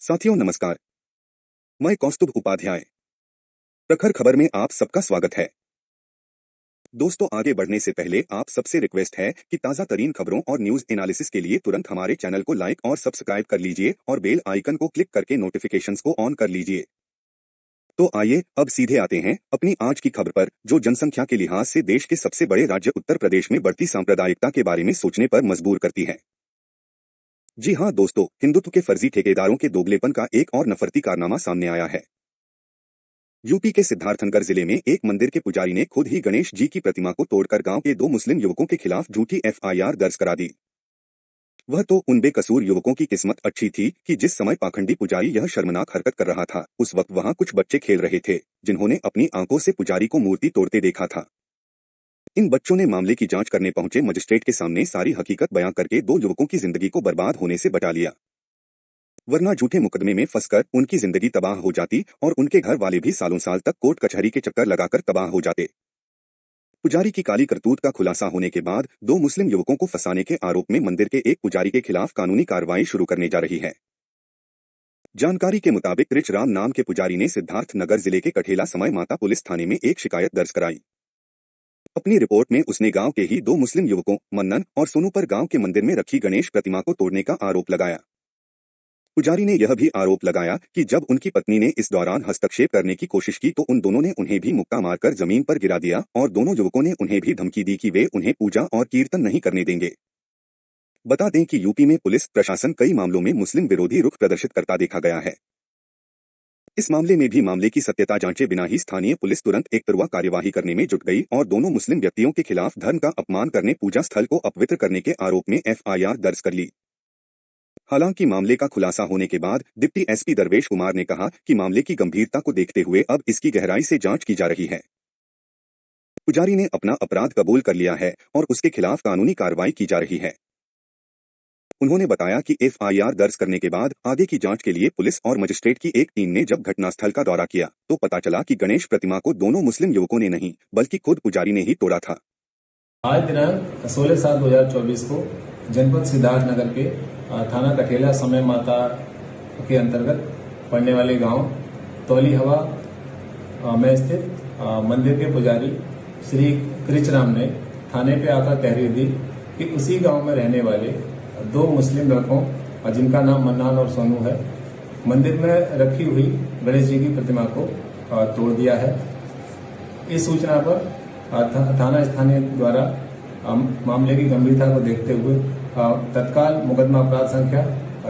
साथियों नमस्कार। मैं कौस्तुभ उपाध्याय। प्रखर खबर में आप सबका स्वागत है। दोस्तों, आगे बढ़ने से पहले आप सबसे रिक्वेस्ट है कि ताजा तरीन खबरों और न्यूज एनालिसिस के लिए तुरंत हमारे चैनल को लाइक और सब्सक्राइब कर लीजिए और बेल आइकन को क्लिक करके नोटिफिकेशंस को ऑन कर लीजिए। तो आइए अब सीधे आते हैं अपनी आज की खबर पर, जो जनसंख्या के लिहाज से देश के सबसे बड़े राज्य उत्तर प्रदेश में बढ़ती सांप्रदायिकता के बारे में सोचने पर मजबूर करती है। जी हाँ दोस्तों, हिंदुत्व के फर्जी ठेकेदारों के दोगलेपन का एक और नफरती कारनामा सामने आया है। यूपी के सिद्धार्थनगर जिले में एक मंदिर के पुजारी ने खुद ही गणेश जी की प्रतिमा को तोड़कर गांव के 2 मुस्लिम युवकों के खिलाफ झूठी एफआईआर दर्ज करा दी। वह तो उन बेकसूर युवकों की किस्मत अच्छी थी कि जिस समय पाखंडी पुजारी यह शर्मनाक हरकत कर रहा था, उस वक्त वहां कुछ बच्चे खेल रहे थे, जिन्होंने अपनी आंखों से पुजारी को मूर्ति तोड़ते देखा था। इन बच्चों ने मामले की जांच करने पहुंचे मजिस्ट्रेट के सामने सारी हकीकत बयां करके 2 युवकों की जिंदगी को बर्बाद होने से बचा लिया, वरना झूठे मुकदमे में फंसकर उनकी जिंदगी तबाह हो जाती और उनके घर वाले भी सालों साल तक कोर्ट कचहरी के चक्कर लगाकर तबाह हो जाते। पुजारी की काली करतूत का खुलासा होने के बाद 2 मुस्लिम युवकों को फंसाने के आरोप में मंदिर के एक पुजारी के खिलाफ कानूनी कार्रवाई शुरू करने जा रही है। जानकारी के मुताबिक रिच राम नाम के पुजारी ने सिद्धार्थनगर जिले के कठेला समय माता पुलिस थाने में एक शिकायत दर्ज कराई। अपनी रिपोर्ट में उसने गांव के ही 2 मुस्लिम युवकों मन्नन और सोनू पर गांव के मंदिर में रखी गणेश प्रतिमा को तोड़ने का आरोप लगाया। पुजारी ने यह भी आरोप लगाया कि जब उनकी पत्नी ने इस दौरान हस्तक्षेप करने की कोशिश की तो उन दोनों ने उन्हें भी मुक्का मारकर जमीन पर गिरा दिया और दोनों युवकों ने उन्हें भी धमकी दी कि वे उन्हें पूजा और कीर्तन नहीं करने देंगे। बता दें कि यूपी में पुलिस प्रशासन कई मामलों में मुस्लिम विरोधी रुख प्रदर्शित करता देखा गया है। इस मामले में भी मामले की सत्यता जांचे बिना ही स्थानीय पुलिस तुरंत एकतरफा कार्यवाही करने में जुट गई और दोनों मुस्लिम व्यक्तियों के खिलाफ धर्म का अपमान करने, पूजा स्थल को अपवित्र करने के आरोप में एफआईआर दर्ज कर ली। हालांकि मामले का खुलासा होने के बाद डिप्टी एसपी दरवेश कुमार ने कहा कि मामले की गंभीरता को देखते हुए अब इसकी गहराई से जांच की जा रही है। पुजारी ने अपना अपराध कबूल कर लिया है और उसके खिलाफ कानूनी कार्रवाई की जा रही है। उन्होंने बताया कि एफआईआर दर्ज करने के बाद आगे की जांच के लिए पुलिस और मजिस्ट्रेट की एक टीम ने जब घटनास्थल का दौरा किया तो पता चला कि गणेश प्रतिमा को दोनों मुस्लिम युवकों ने नहीं बल्कि खुद पुजारी ने ही तोड़ा था। आज दिनांक 16/7/2024 को जनपद सिद्धार्थनगर के थाना कठेला समय माता के अंतर्गत पड़ने वाले गांव तौली हवा में स्थित मंदिर के पुजारी श्री कृचराम ने थाने पे आकर तहरीर दी कि उसी गांव में रहने वाले 2 मुस्लिम लड़कों जिनका नाम मन्नान और सोनू है, मंदिर में रखी हुई गणेश जी की प्रतिमा को तोड़ दिया है। इस सूचना पर थाना स्थानीय द्वारा मामले की गंभीरता को देखते हुए तत्काल मुकदमा अपराध संख्या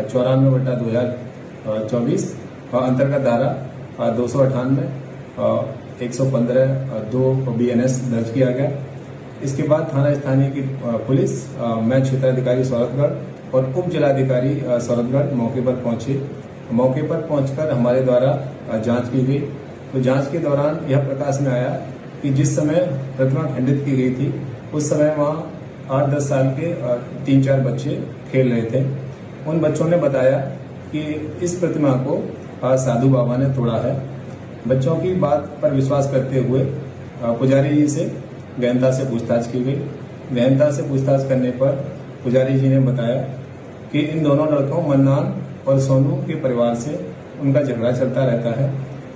94/2024 अंतर्गत धारा 298 115 2 BNS दर्ज किया गया। इसके बाद थाना स्थानीय की पुलिस, मैं क्षेत्राधिकारी सौरभगढ़ और उप जिलाधिकारी सौरभगढ़ मौके पर पहुंचे। मौके पर पहुंचकर हमारे द्वारा जांच की गई। तो जांच के दौरान यह प्रकाश में आया कि जिस समय प्रतिमा खंडित की गई थी उस समय वहां 8-10 साल के 3-4 बच्चे खेल रहे थे। उन बच्चों ने बताया कि इस प्रतिमा को साधु बाबा ने तोड़ा है। बच्चों की बात पर विश्वास करते हुए पुजारी जी से गहनता से पूछताछ की गई। गहनता से पूछताछ करने पर पुजारी जी ने बताया कि इन दोनों लड़कों मन्नान और सोनू के परिवार से उनका झगड़ा चलता रहता है।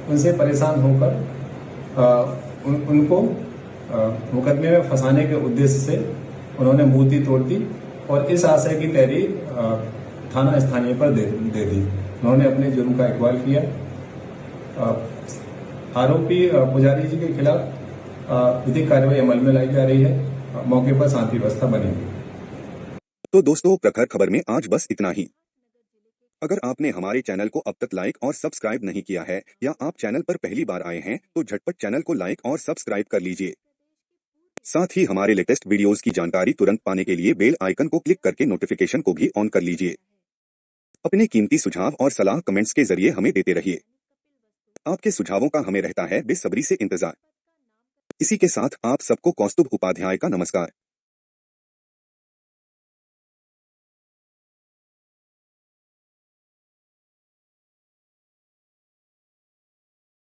उनसे परेशान होकर उनको मुकदमे में फंसाने के उद्देश्य से उन्होंने मूर्ति तोड़ दी और इस आशय की तहरीर थाना स्थानीय पर दे दी। उन्होंने अपने जुर्म का इकबाल किया। आरोपी पुजारी जी के खिलाफ विधिक कार्रवाई अमल में लाई जा रही है। मौके पर शांति व्यवस्था बनेगी। तो दोस्तों, प्रखर खबर में आज बस इतना ही। अगर आपने हमारे चैनल को अब तक लाइक और सब्सक्राइब नहीं किया है या आप चैनल पर पहली बार आए हैं तो झटपट चैनल को लाइक और सब्सक्राइब कर लीजिए। साथ ही हमारे लेटेस्ट वीडियोस की जानकारी तुरंत पाने के लिए बेल आइकन को क्लिक करके नोटिफिकेशन को भी ऑन कर लीजिए। अपने कीमती सुझाव और सलाह कमेंट्स के जरिए हमें देते रहिए। आपके सुझावों का हमें रहता है बेसब्री से इंतजार। इसी के साथ आप सबको कौस्तुभ उपाध्याय का नमस्कार।